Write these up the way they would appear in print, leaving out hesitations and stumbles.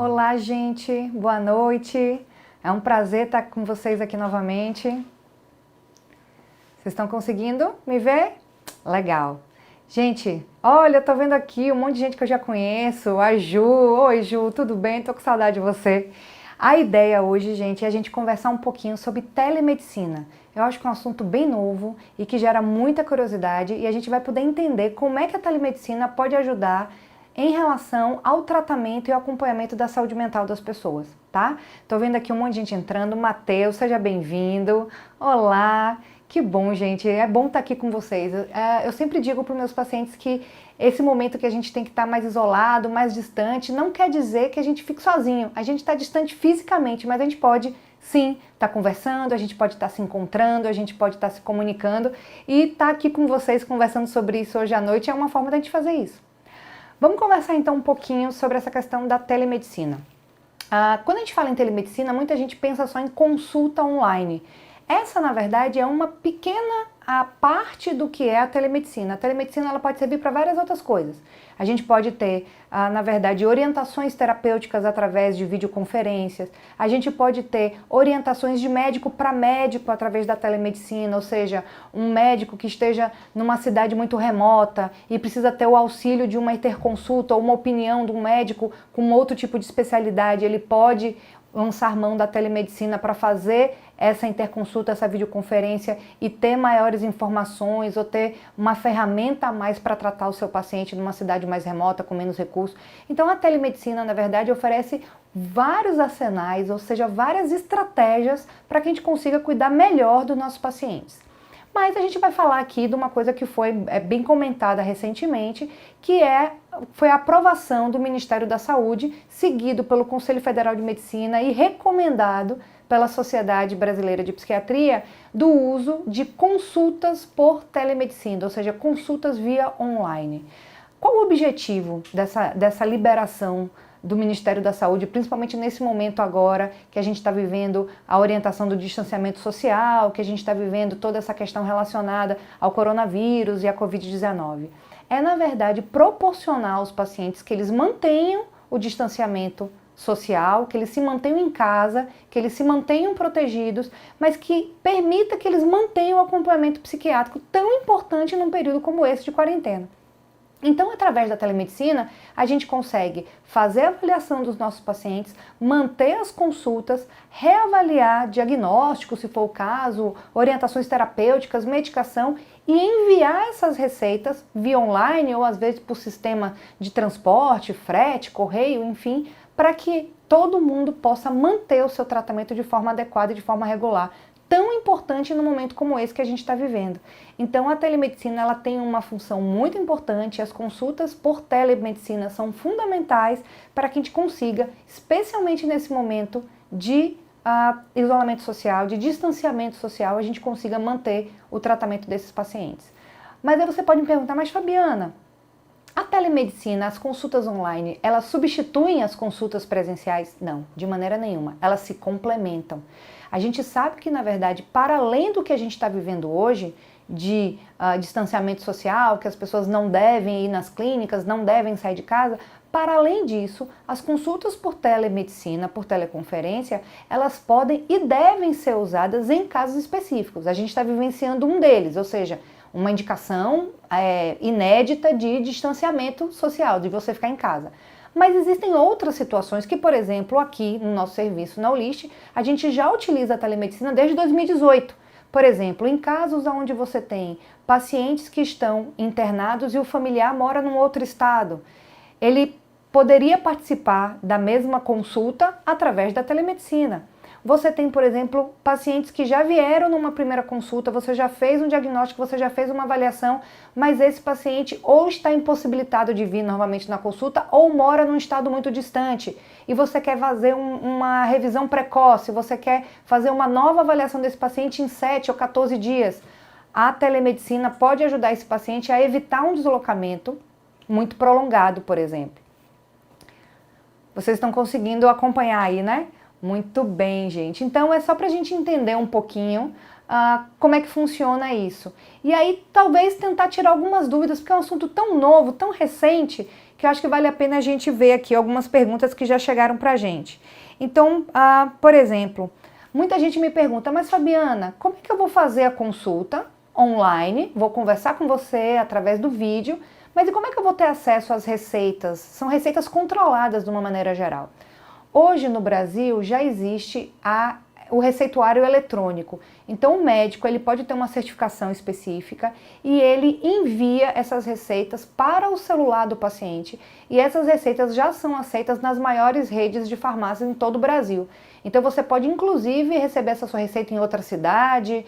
Olá, gente, boa noite. É um prazer estar com vocês aqui novamente. Vocês estão conseguindo me ver? Legal. Gente, olha, eu tô vendo aqui um monte de gente que eu já conheço. A Ju, oi Ju, tudo bem? Tô com saudade de você. A ideia hoje, gente, é a gente conversar um pouquinho sobre telemedicina. Eu acho que é um assunto bem novo e que gera muita curiosidade e a gente vai poder entender como é que a telemedicina pode ajudar em relação ao tratamento e ao acompanhamento da saúde mental das pessoas, tá? Tô vendo aqui um monte de gente entrando. Matheus, seja bem-vindo. Olá, que bom, gente. É bom estar aqui com vocês. Eu sempre digo para os meus pacientes que esse momento que a gente tem que estar mais isolado, mais distante, não quer dizer que a gente fique sozinho. A gente está distante fisicamente, mas a gente pode sim estar conversando, a gente pode estar se encontrando, a gente pode estar se comunicando e estar aqui com vocês conversando sobre isso hoje à noite é uma forma da gente fazer isso. Vamos conversar então um pouquinho sobre essa questão da telemedicina. Quando a gente fala em telemedicina, muita gente pensa só em consulta online. Essa, na verdade, é uma pequena parte do que é a telemedicina. A telemedicina ela pode servir para várias outras coisas. A gente pode ter, na verdade, orientações terapêuticas através de videoconferências. A gente pode ter orientações de médico para médico através da telemedicina, ou seja, um médico que esteja numa cidade muito remota e precisa ter o auxílio de uma interconsulta ou uma opinião de um médico com outro tipo de especialidade. Ele pode lançar mão da telemedicina para fazer essa interconsulta, essa videoconferência e ter maiores informações ou ter uma ferramenta a mais para tratar o seu paciente numa cidade mais remota, com menos recursos. Então a telemedicina, na verdade, oferece vários arsenais, ou seja, várias estratégias para que a gente consiga cuidar melhor dos nossos pacientes. Mas a gente vai falar aqui de uma coisa que foi bem comentada recentemente, que foi a aprovação do Ministério da Saúde, seguido pelo Conselho Federal de Medicina e recomendado pela Sociedade Brasileira de Psiquiatria, do uso de consultas por telemedicina, ou seja, consultas via online. Qual o objetivo dessa liberação do Ministério da Saúde, principalmente nesse momento agora que a gente está vivendo a orientação do distanciamento social, que a gente está vivendo toda essa questão relacionada ao coronavírus e à Covid-19? É, na verdade, proporcionar aos pacientes que eles mantenham o distanciamento social, que eles se mantenham em casa, que eles se mantenham protegidos, mas que permita que eles mantenham o acompanhamento psiquiátrico tão importante num período como esse de quarentena. Então, através da telemedicina, a gente consegue fazer a avaliação dos nossos pacientes, manter as consultas, reavaliar diagnósticos, se for o caso, orientações terapêuticas, medicação e enviar essas receitas via online ou às vezes por sistema de transporte, frete, correio, enfim, para que todo mundo possa manter o seu tratamento de forma adequada e de forma regular, tão importante num momento como esse que a gente está vivendo. Então a telemedicina ela tem uma função muito importante, as consultas por telemedicina são fundamentais para que a gente consiga, especialmente nesse momento de isolamento social, de distanciamento social, a gente consiga manter o tratamento desses pacientes. Mas aí você pode me perguntar, mas Fabiana, a telemedicina, as consultas online, elas substituem as consultas presenciais? Não, de maneira nenhuma, elas se complementam. A gente sabe que, na verdade, para além do que a gente está vivendo hoje, de distanciamento social, que as pessoas não devem ir nas clínicas, não devem sair de casa, para além disso, as consultas por telemedicina, por teleconferência, elas podem e devem ser usadas em casos específicos. A gente está vivenciando um deles, ou seja, uma indicação inédita de distanciamento social, de você ficar em casa. Mas existem outras situações que, por exemplo, aqui no nosso serviço na Olist, a gente já utiliza a telemedicina desde 2018. Por exemplo, em casos onde você tem pacientes que estão internados e o familiar mora num outro estado, ele poderia participar da mesma consulta através da telemedicina. Você tem, por exemplo, pacientes que já vieram numa primeira consulta, você já fez um diagnóstico, você já fez uma avaliação, mas esse paciente ou está impossibilitado de vir novamente na consulta ou mora num estado muito distante e você quer fazer uma revisão precoce, você quer fazer uma nova avaliação desse paciente em 7 ou 14 dias. A telemedicina pode ajudar esse paciente a evitar um deslocamento muito prolongado, por exemplo. Vocês estão conseguindo acompanhar aí, né? Muito bem, gente. Então é só para a gente entender um pouquinho como é que funciona isso. E aí talvez tentar tirar algumas dúvidas, porque é um assunto tão novo, tão recente, que eu acho que vale a pena a gente ver aqui algumas perguntas que já chegaram pra gente. Então, por exemplo, muita gente me pergunta, mas Fabiana, como é que eu vou fazer a consulta online? Vou conversar com você através do vídeo, mas e como é que eu vou ter acesso às receitas? São receitas controladas de uma maneira geral. Hoje no Brasil já existe o receituário eletrônico. Então o médico ele pode ter uma certificação específica e ele envia essas receitas para o celular do paciente e essas receitas já são aceitas nas maiores redes de farmácias em todo o Brasil. Então você pode inclusive receber essa sua receita em outra cidade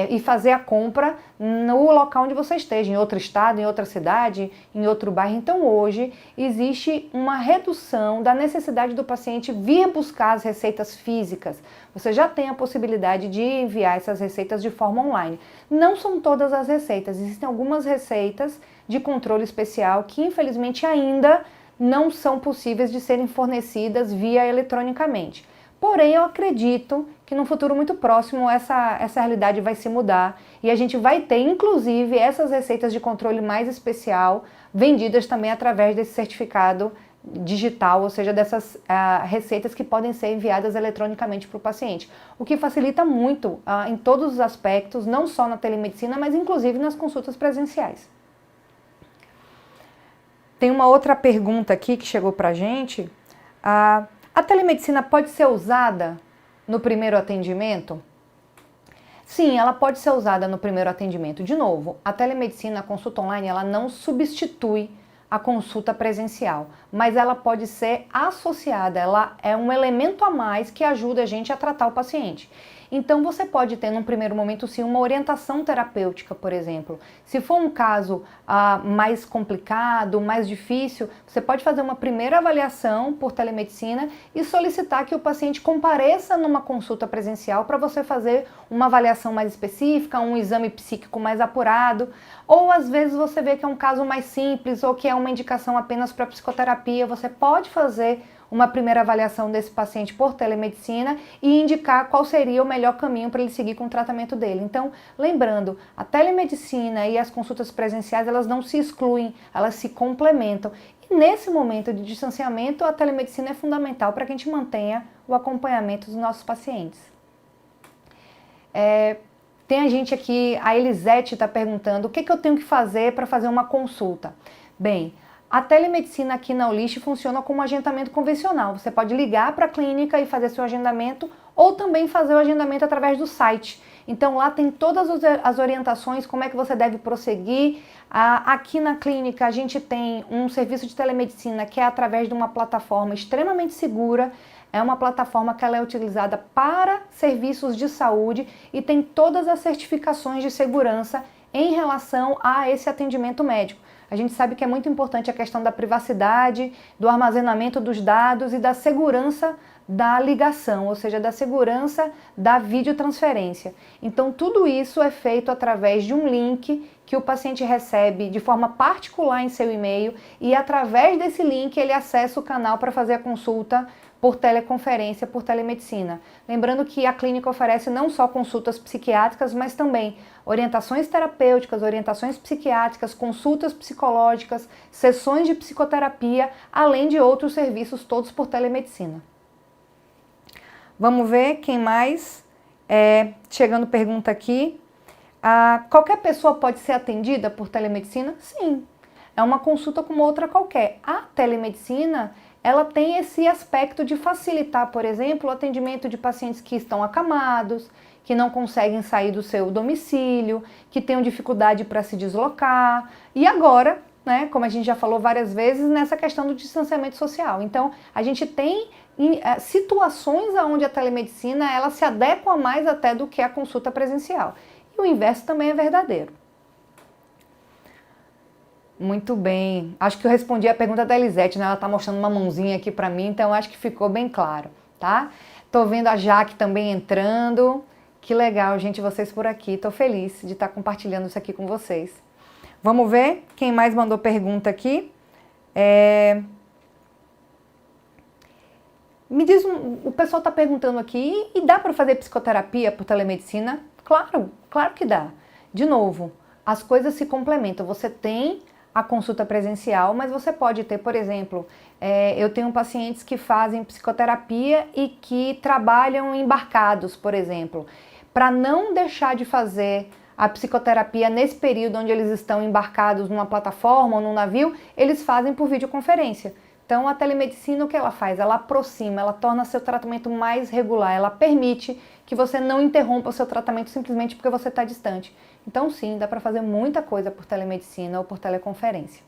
e fazer a compra no local onde você esteja, em outro estado, em outra cidade, em outro bairro. Então hoje existe uma redução da necessidade do paciente vir buscar as receitas físicas. Você já tem a possibilidade de enviar essas receitas de forma online. Não são todas as receitas, existem algumas receitas de controle especial que infelizmente ainda não são possíveis de serem fornecidas via eletronicamente. Porém, eu acredito que no futuro muito próximo essa realidade vai se mudar e a gente vai ter, inclusive, essas receitas de controle mais especial vendidas também através desse certificado digital, ou seja, dessas receitas que podem ser enviadas eletronicamente para o paciente, o que facilita muito em todos os aspectos, não só na telemedicina, mas inclusive nas consultas presenciais. Tem uma outra pergunta aqui que chegou para a gente. A telemedicina pode ser usada no primeiro atendimento? Sim, ela pode ser usada no primeiro atendimento. De novo, a telemedicina, a consulta online, ela não substitui a consulta presencial, mas ela pode ser associada, ela é um elemento a mais que ajuda a gente a tratar o paciente. Então você pode ter num primeiro momento sim uma orientação terapêutica, por exemplo. Se for um caso mais complicado, mais difícil, você pode fazer uma primeira avaliação por telemedicina e solicitar que o paciente compareça numa consulta presencial para você fazer uma avaliação mais específica, um exame psíquico mais apurado, ou às vezes você vê que é um caso mais simples ou que é uma indicação apenas para psicoterapia, você pode fazer uma primeira avaliação desse paciente por telemedicina e indicar qual seria o melhor caminho para ele seguir com o tratamento dele. Então, lembrando, a telemedicina e as consultas presenciais, elas não se excluem, elas se complementam. E nesse momento de distanciamento, a telemedicina é fundamental para que a gente mantenha o acompanhamento dos nossos pacientes. Tem a gente aqui, a Elisete está perguntando, o que eu tenho que fazer para fazer uma consulta? Bem, a telemedicina aqui na Ulisc funciona como um agendamento convencional. Você pode ligar para a clínica e fazer seu agendamento ou também fazer o agendamento através do site. Então lá tem todas as orientações, como é que você deve prosseguir. Aqui na clínica a gente tem um serviço de telemedicina que é através de uma plataforma extremamente segura. É uma plataforma que ela é utilizada para serviços de saúde e tem todas as certificações de segurança em relação a esse atendimento médico. A gente sabe que é muito importante a questão da privacidade, do armazenamento dos dados e da segurança da ligação, ou seja, da segurança da videotransferência. Então, tudo isso é feito através de um link que o paciente recebe de forma particular em seu e-mail e através desse link ele acessa o canal para fazer a consulta por teleconferência, por telemedicina. Lembrando que a clínica oferece não só consultas psiquiátricas, mas também orientações terapêuticas, orientações psiquiátricas, consultas psicológicas, sessões de psicoterapia, além de outros serviços, todos por telemedicina. Vamos ver quem mais. Chegando pergunta aqui. Qualquer pessoa pode ser atendida por telemedicina? Sim. É uma consulta como outra qualquer. A telemedicina, ela tem esse aspecto de facilitar, por exemplo, o atendimento de pacientes que estão acamados, que não conseguem sair do seu domicílio, que tenham dificuldade para se deslocar. E agora, né, como a gente já falou várias vezes, nessa questão do distanciamento social. Então, a gente tem situações onde a telemedicina ela se adequa mais até do que a consulta presencial. E o inverso também é verdadeiro. Muito bem. Acho que eu respondi a pergunta da Elisete, né? Ela tá mostrando uma mãozinha aqui para mim, então acho que ficou bem claro, tá? Tô vendo a Jaque também entrando. Que legal, gente, vocês por aqui. Tô feliz de estar compartilhando isso aqui com vocês. Vamos ver quem mais mandou pergunta aqui. Me diz, o pessoal tá perguntando aqui, e dá para fazer psicoterapia por telemedicina? Claro, claro que dá. De novo, as coisas se complementam. Você tem a consulta presencial, mas você pode ter, por exemplo, eu tenho pacientes que fazem psicoterapia e que trabalham embarcados, por exemplo, para não deixar de fazer a psicoterapia nesse período onde eles estão embarcados numa plataforma ou num navio, eles fazem por videoconferência. Então, a telemedicina, o que ela faz? Ela aproxima, ela torna seu tratamento mais regular, ela permite que você não interrompa o seu tratamento simplesmente porque você está distante. Então, sim, dá para fazer muita coisa por telemedicina ou por teleconferência.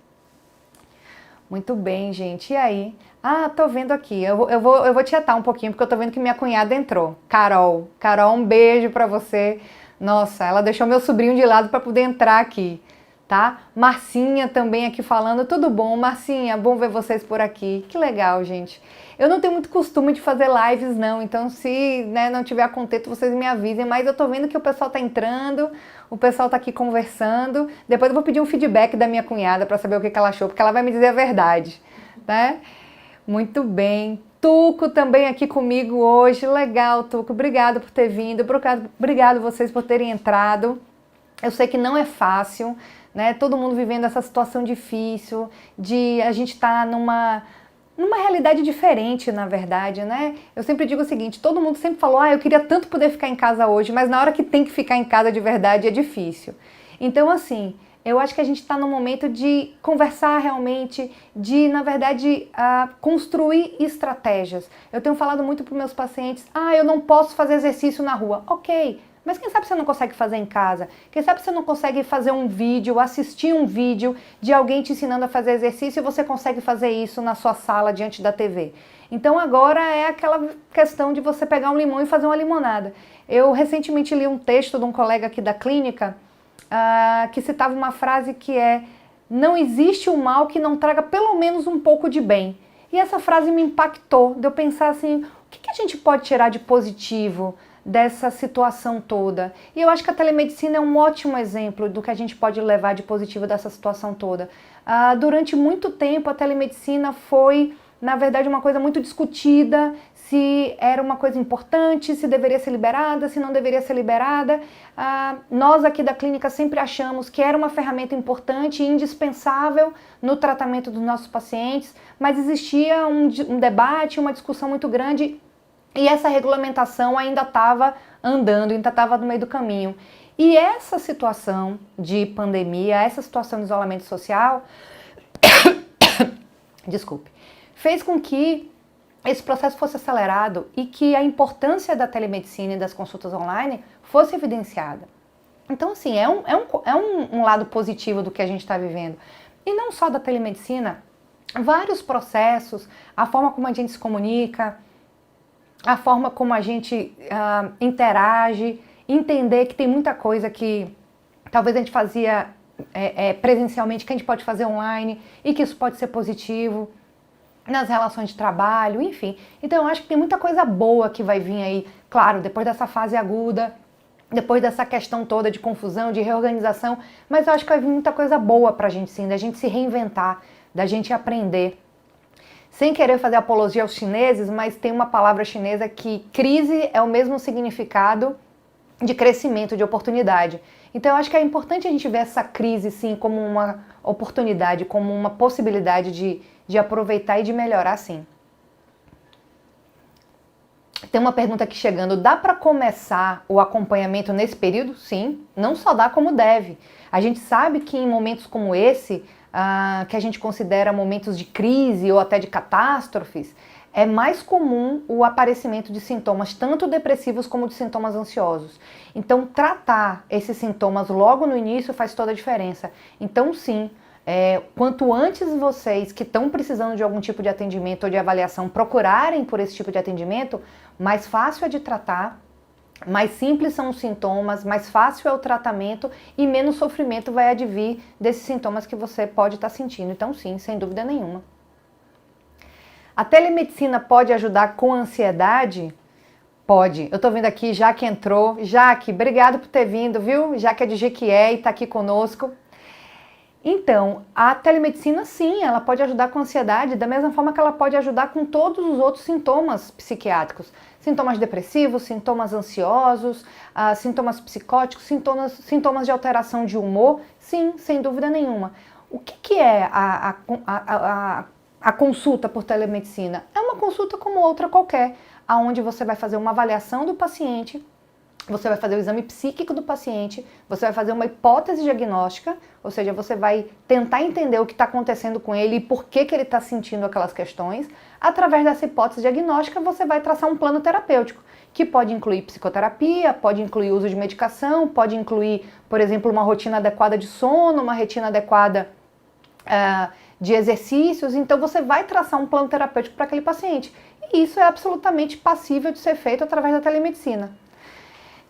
Muito bem, gente. E aí? Ah, tô vendo aqui. Eu vou tietar um pouquinho, porque eu tô vendo que minha cunhada entrou. Carol. Carol, um beijo pra você. Nossa, ela deixou meu sobrinho de lado para poder entrar aqui, tá? Marcinha também aqui falando. Tudo bom, Marcinha? Bom ver vocês por aqui. Que legal, gente. Eu não tenho muito costume de fazer lives, não. Então, se não tiver contento, vocês me avisem. Mas eu tô vendo que o pessoal tá entrando, o pessoal tá aqui conversando. Depois eu vou pedir um feedback da minha cunhada para saber o que ela achou, porque ela vai me dizer a verdade, né? Muito bem. Tuco também aqui comigo hoje. Legal, Tuco. Obrigado por ter vindo. Obrigado vocês por terem entrado. Eu sei que não é fácil, né? Todo mundo vivendo essa situação difícil, de a gente estar numa realidade diferente, na verdade, né? Eu sempre digo o seguinte, todo mundo sempre falou, eu queria tanto poder ficar em casa hoje, mas na hora que tem que ficar em casa de verdade é difícil. Então, assim, eu acho que a gente está no momento de conversar realmente, de, na verdade, construir estratégias. Eu tenho falado muito para os meus pacientes, eu não posso fazer exercício na rua. Ok, mas quem sabe você não consegue fazer em casa? Quem sabe você não consegue fazer um vídeo, assistir um vídeo de alguém te ensinando a fazer exercício e você consegue fazer isso na sua sala diante da TV? Então agora é aquela questão de você pegar um limão e fazer uma limonada. Eu recentemente li um texto de um colega aqui da clínica que citava uma frase que é: não existe um mal que não traga pelo menos um pouco de bem. E essa frase me impactou, de eu pensar assim, o que a gente pode tirar de positivo dessa situação toda? E eu acho que a telemedicina é um ótimo exemplo do que a gente pode levar de positivo dessa situação toda. Durante muito tempo a telemedicina foi, na verdade, uma coisa muito discutida, se era uma coisa importante, se deveria ser liberada, se não deveria ser liberada. Nós aqui da clínica sempre achamos que era uma ferramenta importante e indispensável no tratamento dos nossos pacientes, mas existia um debate, uma discussão muito grande e essa regulamentação ainda estava andando, ainda estava no meio do caminho. E essa situação de pandemia, essa situação de isolamento social, desculpe, fez com que esse processo fosse acelerado e que a importância da telemedicina e das consultas online fosse evidenciada. Então, assim, é um lado positivo do que a gente está vivendo. E não só da telemedicina, vários processos, a forma como a gente se comunica, a forma como a gente interage, entender que tem muita coisa que talvez a gente fazia presencialmente, que a gente pode fazer online e que isso pode ser positivo nas relações de trabalho, enfim. Então eu acho que tem muita coisa boa que vai vir aí, claro, depois dessa fase aguda, depois dessa questão toda de confusão, de reorganização, mas eu acho que vai vir muita coisa boa pra gente sim, da gente se reinventar, da gente aprender. Sem querer fazer apologia aos chineses, mas tem uma palavra chinesa que crise é o mesmo significado de crescimento, de oportunidade. Então eu acho que é importante a gente ver essa crise sim como uma oportunidade, como uma possibilidade de aproveitar e de melhorar sim. Tem uma pergunta aqui chegando, dá para começar o acompanhamento nesse período? Sim, não só dá como deve. A gente sabe que em momentos como esse, que a gente considera momentos de crise ou até de catástrofes, é mais comum o aparecimento de sintomas tanto depressivos como de sintomas ansiosos. Então, tratar esses sintomas logo no início faz toda a diferença. Então, sim, quanto antes vocês que estão precisando de algum tipo de atendimento ou de avaliação procurarem por esse tipo de atendimento, mais fácil é de tratar, mais simples são os sintomas, mais fácil é o tratamento e menos sofrimento vai advir desses sintomas que você pode estar sentindo. Então, sim, sem dúvida nenhuma. A telemedicina pode ajudar com a ansiedade? Pode. Eu tô vendo aqui, Jaque entrou. Jaque, obrigado por ter vindo, viu? Jaque é de Jequié e tá aqui conosco. Então, a telemedicina, sim, ela pode ajudar com ansiedade, da mesma forma que ela pode ajudar com todos os outros sintomas psiquiátricos. Sintomas depressivos, sintomas ansiosos, sintomas psicóticos, sintomas de alteração de humor, sim, sem dúvida nenhuma. O que é a consulta por telemedicina? É uma consulta como outra qualquer, onde você vai fazer uma avaliação do paciente, você vai fazer o exame psíquico do paciente, você vai fazer uma hipótese diagnóstica, ou seja, você vai tentar entender o que está acontecendo com ele e por que ele está sentindo aquelas questões. Através dessa hipótese diagnóstica, você vai traçar um plano terapêutico, que pode incluir psicoterapia, pode incluir uso de medicação, pode incluir, por exemplo, uma rotina adequada de sono, uma rotina adequada de exercícios. Então, você vai traçar um plano terapêutico para aquele paciente. E isso é absolutamente passível de ser feito através da telemedicina.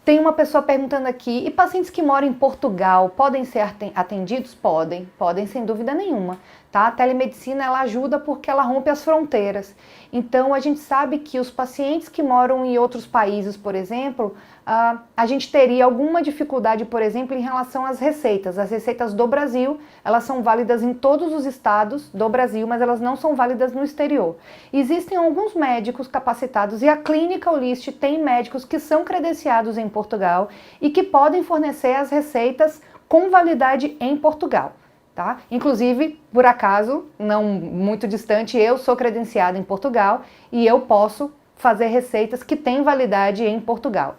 Tem uma pessoa perguntando aqui, e pacientes que moram em Portugal podem ser atendidos? Podem sem dúvida nenhuma. Tá? A telemedicina ela ajuda porque ela rompe as fronteiras. Então a gente sabe que os pacientes que moram em outros países, por exemplo, a gente teria alguma dificuldade, por exemplo, em relação às receitas. As receitas do Brasil, elas são válidas em todos os estados do Brasil, mas elas não são válidas no exterior. Existem alguns médicos capacitados e a Clínica Olist tem médicos que são credenciados em Portugal e que podem fornecer as receitas com validade em Portugal. Tá? Inclusive, por acaso, não muito distante, eu sou credenciada em Portugal e eu posso fazer receitas que têm validade em Portugal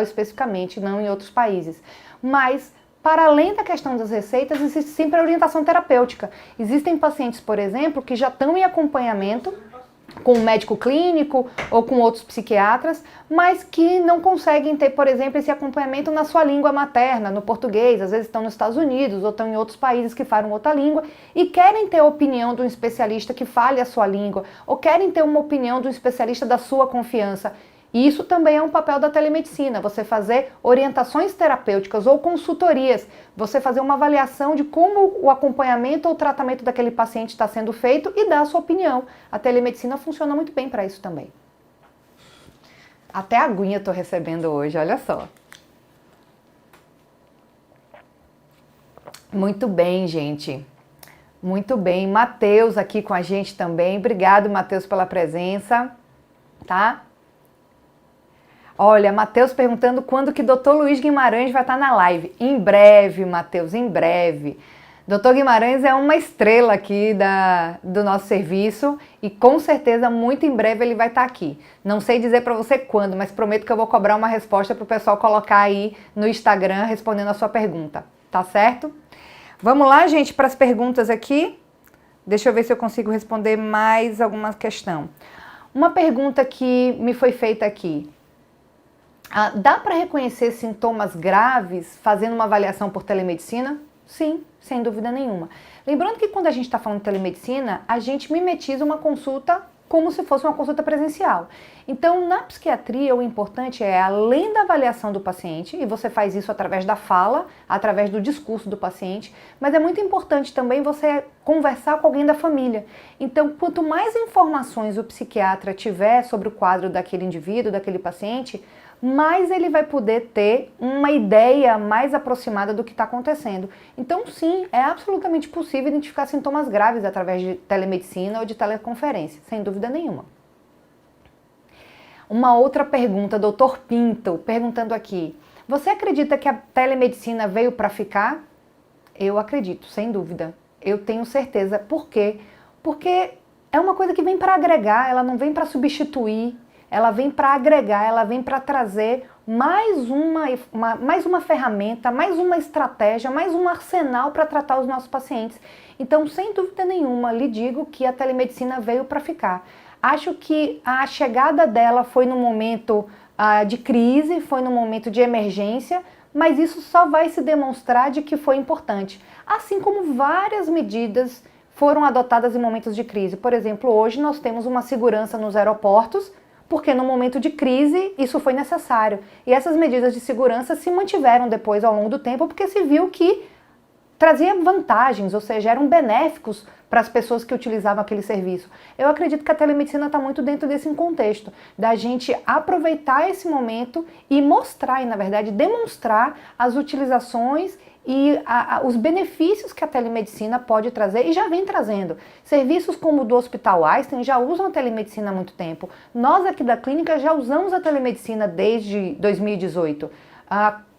especificamente, não em outros países. Mas, para além da questão das receitas, existe sempre a orientação terapêutica. Existem pacientes, por exemplo, que já estão em acompanhamento com um médico clínico ou com outros psiquiatras, mas que não conseguem ter, por exemplo, esse acompanhamento na sua língua materna, no português, às vezes estão nos Estados Unidos ou estão em outros países que falam outra língua e querem ter a opinião de um especialista que fale a sua língua ou querem ter uma opinião de um especialista da sua confiança. E isso também é um papel da telemedicina, você fazer orientações terapêuticas ou consultorias, você fazer uma avaliação de como o acompanhamento ou o tratamento daquele paciente está sendo feito e dar a sua opinião. A telemedicina funciona muito bem para isso também. Até a aguinha eu estou recebendo hoje, olha só. Muito bem, gente. Muito bem. Matheus aqui com a gente também. Obrigado, Matheus, pela presença. Tá? Olha, Matheus perguntando quando que Dr. Luiz Guimarães vai estar na live. Em breve, Matheus, em breve. Dr. Guimarães é uma estrela aqui do nosso serviço e com certeza muito em breve ele vai estar aqui. Não sei dizer para você quando, mas prometo que eu vou cobrar uma resposta para o pessoal colocar aí no Instagram respondendo a sua pergunta, tá certo? Vamos lá, gente, para as perguntas aqui. Deixa eu ver se eu consigo responder mais alguma questão. Uma pergunta que me foi feita aqui. Dá para reconhecer sintomas graves fazendo uma avaliação por telemedicina? Sim, sem dúvida nenhuma. Lembrando que quando a gente está falando de telemedicina, a gente mimetiza uma consulta como se fosse uma consulta presencial. Então, na psiquiatria, o importante é, além da avaliação do paciente, e você faz isso através da fala, através do discurso do paciente, mas é muito importante também você conversar com alguém da família. Então, quanto mais informações o psiquiatra tiver sobre o quadro daquele indivíduo, daquele paciente, mais ele vai poder ter uma ideia mais aproximada do que está acontecendo. Então, sim, é absolutamente possível identificar sintomas graves através de telemedicina ou de teleconferência, sem dúvida nenhuma. Uma outra pergunta, Dr. Pinto, perguntando aqui, você acredita que a telemedicina veio para ficar? Eu acredito, sem dúvida. Eu tenho certeza. Por quê? Porque é uma coisa que vem para agregar, ela não vem para substituir. Ela vem para agregar, ela vem para trazer mais uma ferramenta, mais uma estratégia, mais um arsenal para tratar os nossos pacientes. Então, sem dúvida nenhuma, lhe digo que a telemedicina veio para ficar. Acho que a chegada dela foi no momento de crise, foi no momento de emergência, mas isso só vai se demonstrar de que foi importante. Assim como várias medidas foram adotadas em momentos de crise. Por exemplo, hoje nós temos uma segurança nos aeroportos, porque no momento de crise isso foi necessário. E essas medidas de segurança se mantiveram depois ao longo do tempo, porque se viu que trazia vantagens, ou seja, eram benéficos para as pessoas que utilizavam aquele serviço. Eu acredito que a telemedicina está muito dentro desse contexto, da gente aproveitar esse momento e mostrar, e na verdade demonstrar as utilizações e os benefícios que a telemedicina pode trazer e já vem trazendo. Serviços como o do Hospital Einstein já usam a telemedicina há muito tempo. Nós aqui da clínica já usamos a telemedicina desde 2018.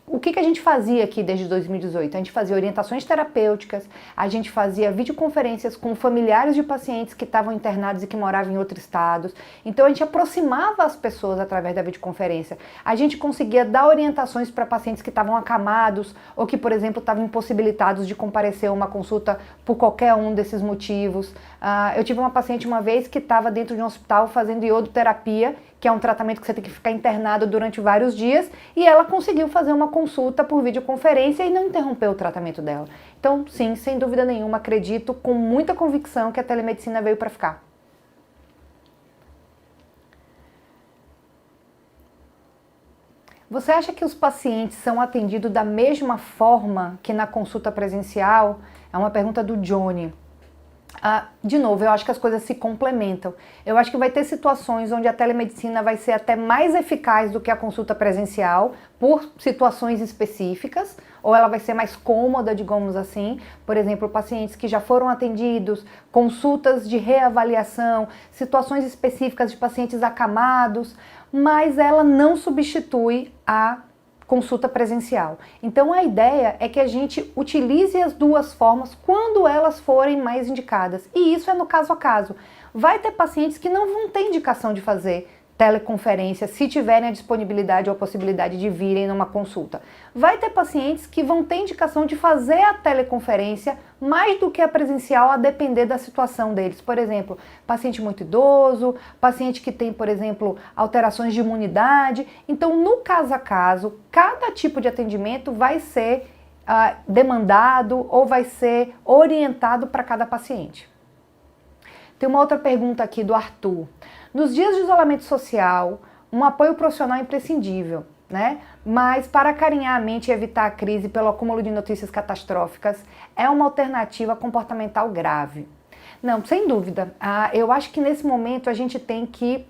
O que a gente fazia aqui desde 2018? A gente fazia orientações terapêuticas, a gente fazia videoconferências com familiares de pacientes que estavam internados e que moravam em outros estados. Então a gente aproximava as pessoas através da videoconferência. A gente conseguia dar orientações para pacientes que estavam acamados ou que, por exemplo, estavam impossibilitados de comparecer a uma consulta por qualquer um desses motivos. Eu tive uma paciente uma vez que estava dentro de um hospital fazendo iodoterapia, que é um tratamento que você tem que ficar internado durante vários dias, e ela conseguiu fazer uma consulta por videoconferência e não interrompeu o tratamento dela. Então, sim, sem dúvida nenhuma, acredito com muita convicção que a telemedicina veio para ficar. Você acha que os pacientes são atendidos da mesma forma que na consulta presencial? É uma pergunta do Johnny. De novo, eu acho que as coisas se complementam. Eu acho que vai ter situações onde a telemedicina vai ser até mais eficaz do que a consulta presencial, por situações específicas, ou ela vai ser mais cômoda, digamos assim. Por exemplo, pacientes que já foram atendidos, consultas de reavaliação, situações específicas de pacientes acamados, mas ela não substitui a consulta presencial. Então a ideia é que a gente utilize as duas formas quando elas forem mais indicadas. E isso é no caso a caso. Vai ter pacientes que não vão ter indicação de fazer teleconferência se tiverem a disponibilidade ou a possibilidade de virem numa consulta. Vai ter pacientes que vão ter indicação de fazer a teleconferência mais do que a presencial, a depender da situação deles. Por exemplo, paciente muito idoso, paciente que tem, por exemplo, alterações de imunidade. Então, no caso a caso, cada tipo de atendimento vai ser demandado ou vai ser orientado para cada paciente. Tem uma outra pergunta aqui do Arthur. Nos dias de isolamento social, um apoio profissional é imprescindível, né? Mas para acarinhar a mente e evitar a crise pelo acúmulo de notícias catastróficas, é uma alternativa comportamental grave. Não, sem dúvida. Eu acho que nesse momento a gente tem que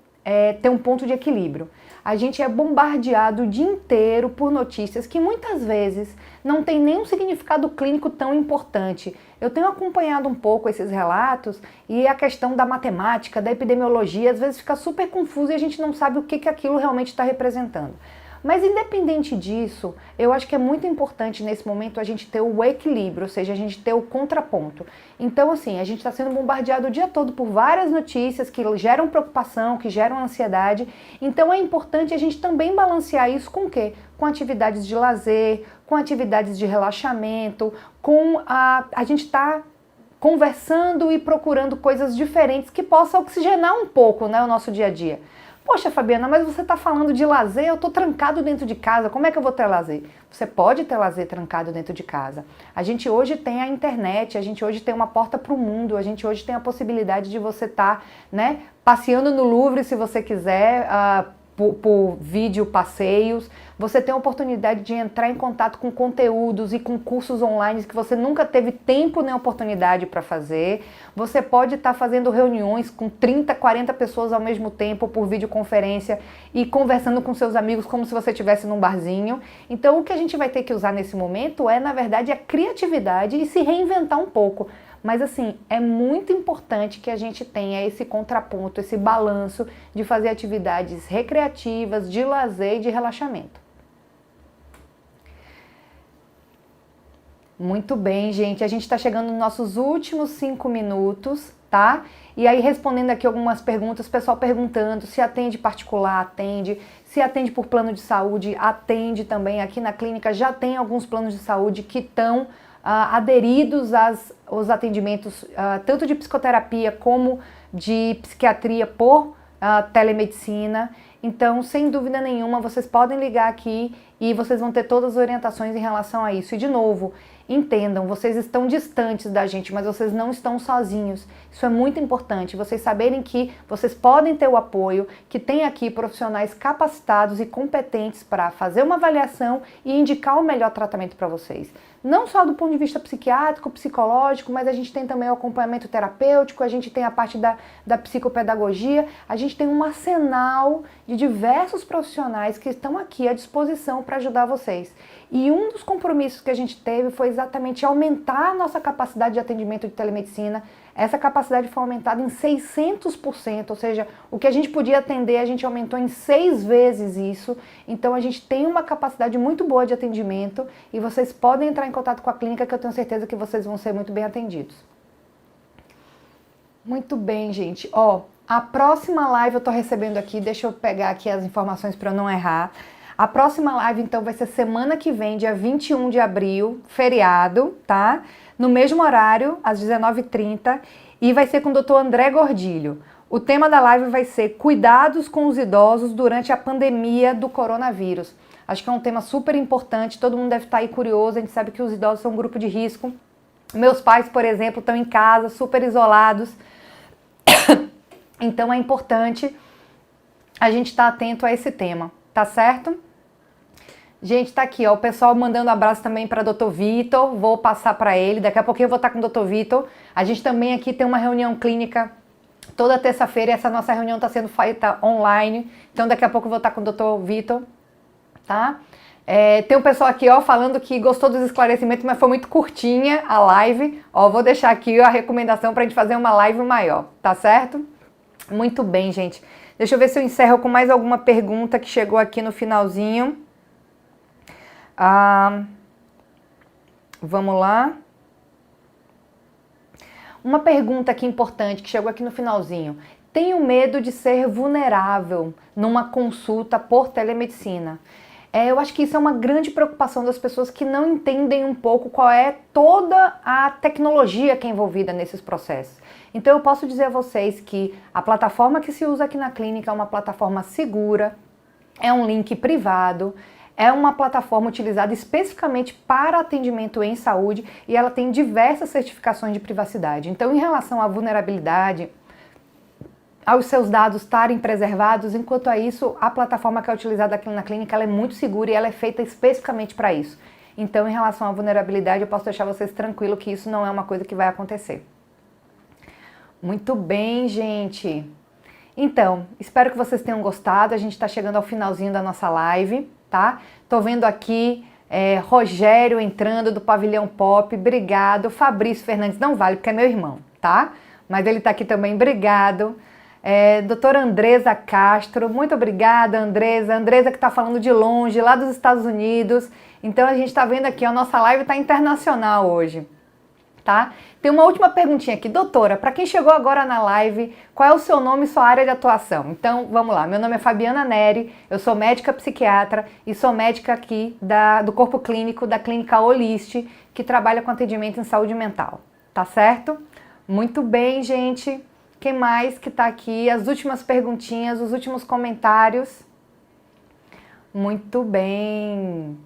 ter um ponto de equilíbrio. A gente é bombardeado o dia inteiro por notícias que muitas vezes não tem nenhum significado clínico tão importante. Eu tenho acompanhado um pouco esses relatos e a questão da matemática, da epidemiologia, às vezes fica super confusa e a gente não sabe o que aquilo realmente está representando. Mas independente disso, eu acho que é muito importante nesse momento a gente ter o equilíbrio, ou seja, a gente ter o contraponto. Então, assim, a gente está sendo bombardeado o dia todo por várias notícias que geram preocupação, que geram ansiedade. Então é importante a gente também balancear isso com o quê? Com atividades de lazer, com atividades de relaxamento, com a gente está conversando e procurando coisas diferentes que possam oxigenar um pouco, né, o nosso dia a dia. Poxa, Fabiana, mas você está falando de lazer, eu estou trancado dentro de casa, como é que eu vou ter lazer? Você pode ter lazer trancado dentro de casa. A gente hoje tem a internet, a gente hoje tem uma porta para o mundo, a gente hoje tem a possibilidade de você estar, né, passeando no Louvre se você quiser, por vídeo passeios. Você tem a oportunidade de entrar em contato com conteúdos e com cursos online que você nunca teve tempo nem oportunidade para fazer. Você pode estar fazendo reuniões com 30, 40 pessoas ao mesmo tempo por videoconferência e conversando com seus amigos como se você estivesse num barzinho. Então o que a gente vai ter que usar nesse momento é, na verdade, a criatividade e se reinventar um pouco. Mas assim, é muito importante que a gente tenha esse contraponto, esse balanço de fazer atividades recreativas, de lazer e de relaxamento. Muito bem, gente. A gente está chegando nos nossos últimos 5 minutos, tá? E aí, respondendo aqui algumas perguntas, o pessoal perguntando se atende particular, atende. Se atende por plano de saúde, atende também. Aqui na clínica já tem alguns planos de saúde que estão aderidos aos atendimentos tanto de psicoterapia como de psiquiatria por telemedicina. Então, sem dúvida nenhuma, vocês podem ligar aqui e vocês vão ter todas as orientações em relação a isso. E, de novo, entendam, vocês estão distantes da gente, mas vocês não estão sozinhos. Isso é muito importante, vocês saberem que vocês podem ter o apoio, que tem aqui profissionais capacitados e competentes para fazer uma avaliação e indicar o melhor tratamento para vocês. Não só do ponto de vista psiquiátrico, psicológico, mas a gente tem também o acompanhamento terapêutico, a gente tem a parte da psicopedagogia, a gente tem um arsenal de diversos profissionais que estão aqui à disposição para ajudar vocês. E um dos compromissos que a gente teve foi exatamente aumentar a nossa capacidade de atendimento de telemedicina. Essa capacidade foi aumentada em 600%, ou seja, o que a gente podia atender, a gente aumentou em 6 vezes isso. Então a gente tem uma capacidade muito boa de atendimento e vocês podem entrar em contato com a clínica que eu tenho certeza que vocês vão ser muito bem atendidos. Muito bem, gente. Ó, a próxima live eu tô recebendo aqui, deixa eu pegar aqui as informações para eu não errar. A próxima live, então, vai ser semana que vem, dia 21 de abril, feriado, tá? No mesmo horário, às 19h30, e vai ser com o Dr. André Gordilho. O tema da live vai ser Cuidados com os idosos durante a pandemia do coronavírus. Acho que é um tema super importante, todo mundo deve estar aí curioso, a gente sabe que os idosos são um grupo de risco. Meus pais, por exemplo, estão em casa, super isolados. Então é importante a gente estar atento a esse tema, tá certo? Gente, tá aqui, ó, o pessoal mandando abraço também para Dr. Vitor, vou passar para ele, daqui a pouquinho eu vou estar com o Dr. Vitor. A gente também aqui tem uma reunião clínica toda terça-feira, essa nossa reunião está sendo feita online, então daqui a pouco eu vou estar com o Dr. Vitor, tá? Tem um pessoal aqui, ó, falando que gostou dos esclarecimentos, mas foi muito curtinha a live, ó, vou deixar aqui a recomendação para a gente fazer uma live maior, tá certo? Muito bem, gente. Deixa eu ver se eu encerro com mais alguma pergunta que chegou aqui no finalzinho. Vamos lá. Uma pergunta aqui importante que chegou aqui no finalzinho. Tenho medo de ser vulnerável numa consulta por telemedicina. Eu acho que isso é uma grande preocupação das pessoas que não entendem um pouco qual é toda a tecnologia que é envolvida nesses processos. Então eu posso dizer a vocês que a plataforma que se usa aqui na clínica é uma plataforma segura, é um link privado, é uma plataforma utilizada especificamente para atendimento em saúde e ela tem diversas certificações de privacidade. Então, em relação à vulnerabilidade, aos seus dados estarem preservados, enquanto a isso, a plataforma que é utilizada aqui na clínica ela é muito segura e ela é feita especificamente para isso. Então, em relação à vulnerabilidade, eu posso deixar vocês tranquilos que isso não é uma coisa que vai acontecer. Muito bem, gente. Então, espero que vocês tenham gostado. A gente está chegando ao finalzinho da nossa live, tá? Tô vendo aqui Rogério entrando do Pavilhão Pop, obrigado. Fabrício Fernandes, não vale porque é meu irmão, tá? Mas ele tá aqui também, obrigado. Doutora Andresa Castro, muito obrigada, Andresa. Andresa que tá falando de longe, lá dos Estados Unidos. Então a gente tá vendo aqui, a nossa live tá internacional hoje. Tá? Tem uma última perguntinha aqui. Doutora, para quem chegou agora na live, qual é o seu nome e sua área de atuação? Então, vamos lá. Meu nome é Fabiana Neri, eu sou médica psiquiatra e sou médica aqui do corpo clínico da clínica Holist, que trabalha com atendimento em saúde mental. Tá certo? Muito bem, gente. Quem mais que tá aqui? As últimas perguntinhas, os últimos comentários. Muito bem.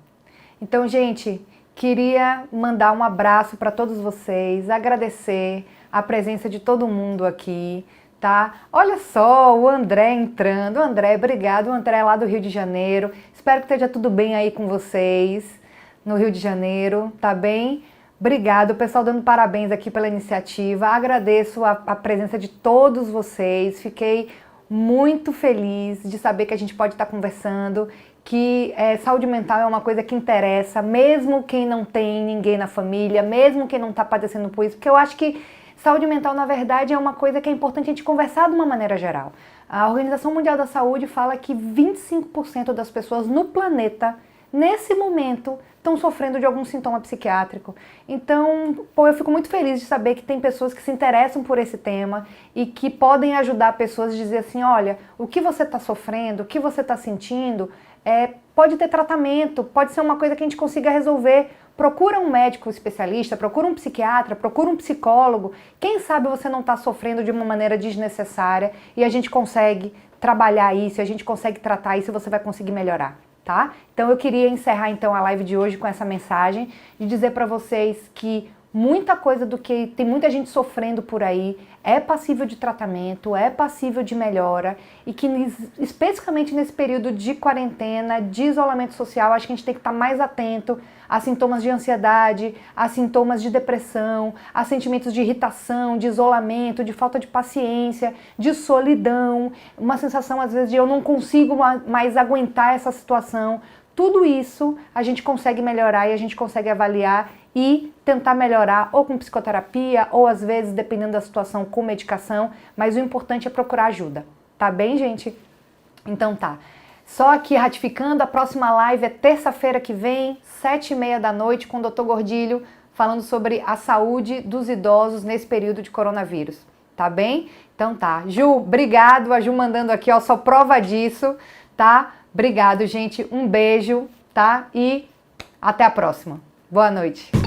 Então, gente, queria mandar um abraço para todos vocês, agradecer a presença de todo mundo aqui, tá? Olha só, o André entrando. André, obrigado. O André é lá do Rio de Janeiro. Espero que esteja tudo bem aí com vocês no Rio de Janeiro, tá bem? Obrigado, o pessoal dando parabéns aqui pela iniciativa. Agradeço a presença de todos vocês. Fiquei muito feliz de saber que a gente pode estar conversando, que saúde mental é uma coisa que interessa, mesmo quem não tem ninguém na família, mesmo quem não está padecendo por isso, porque eu acho que saúde mental, na verdade, é uma coisa que é importante a gente conversar de uma maneira geral. A Organização Mundial da Saúde fala que 25% das pessoas no planeta, nesse momento, estão sofrendo de algum sintoma psiquiátrico. Então, eu fico muito feliz de saber que tem pessoas que se interessam por esse tema e que podem ajudar pessoas a dizer assim, olha, o que você está sofrendo, o que você está sentindo, pode ter tratamento, pode ser uma coisa que a gente consiga resolver. Procura um médico especialista, procura um psiquiatra, procura um psicólogo. Quem sabe você não está sofrendo de uma maneira desnecessária e a gente consegue trabalhar isso, a gente consegue tratar isso e você vai conseguir melhorar. Tá? Então eu queria encerrar então a live de hoje com essa mensagem de dizer para vocês que muita coisa do que tem muita gente sofrendo por aí é passível de tratamento, é passível de melhora e que especificamente nesse período de quarentena, de isolamento social, acho que a gente tem que estar mais atento a sintomas de ansiedade, a sintomas de depressão, a sentimentos de irritação, de isolamento, de falta de paciência, de solidão, uma sensação às vezes de eu não consigo mais aguentar essa situação. Tudo isso a gente consegue melhorar e a gente consegue avaliar e tentar melhorar ou com psicoterapia ou às vezes, dependendo da situação, com medicação, mas o importante é procurar ajuda, tá bem, gente? Então tá. Só aqui ratificando, a próxima live é terça-feira que vem, 7h30 da noite, com o Dr. Gordilho, falando sobre a saúde dos idosos nesse período de coronavírus, tá bem? Então tá. Ju, obrigado, a Ju mandando aqui, ó, só prova disso, tá? Obrigado, gente, um beijo, tá? E até a próxima. Boa noite.